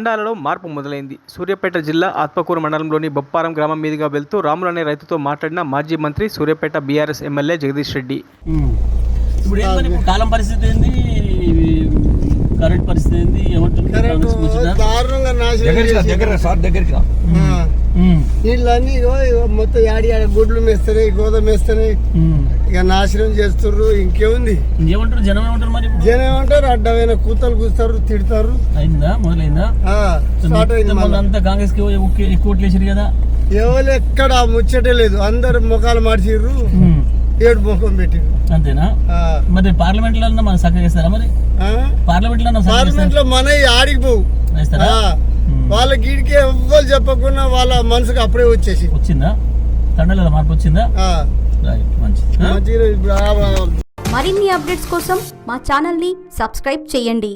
తండాలలో మార్పు మొదలైంది. సూర్యాపేట జిల్లా ఆత్మకూరు మండలంలోని బొప్పారం గ్రామం మీదుగా వెళ్తూ రాములు అనే రైతుతో మాట్లాడిన మాజీ మంత్రి సూర్యాపేట బీఆర్ఎస్ ఎమ్మెల్యే జగదీష్ రెడ్డి. ఇప్పుడు ఏంటంటే ఇప్పుడు కాలం పరిస్థితి ఏంది, కరెంట్ పరిస్థితి ఏంది, నీళ్ళన్నీ మొత్తం యాడి గుడ్లు మేస్తున్నాయి, గోధుమ వేస్తున్నాయి, ఇక నాశనం చేస్తుర్రు. ఇంకేముంది ఏమంటారు జనం, ఏమంటారు మరి జనం ఏమంటారు, అడ్డమైన కూతలు కూస్తారు, తిడతారు. అయిందా, మొదలైందా? అంతా కాంగ్రెస్ కి ఎక్కువ ఓట్లేసారు కదా, ఎవరు ఎక్కడ ముచ్చటే లేదు, అందరు ముఖాలు మార్చిర్రు, ఏడు ముఖం పెట్టిరు. అంతేనా? మరి పార్లమెంట్ లో మనం సక్క చేస్తారా? మరి పార్లమెంట్ లో మన ఆడికి పోవు, వాళ్ళకి ఈడికి ఎవ్వరు చెప్పకుండా వాళ్ళ మనసుకు అప్పుడే వచ్చిందా? తండల మార్పు వచ్చిందా? మరిన్ని అప్డేట్స్ కోసం మా ఛానల్ ని సబ్స్క్రైబ్ చేయండి.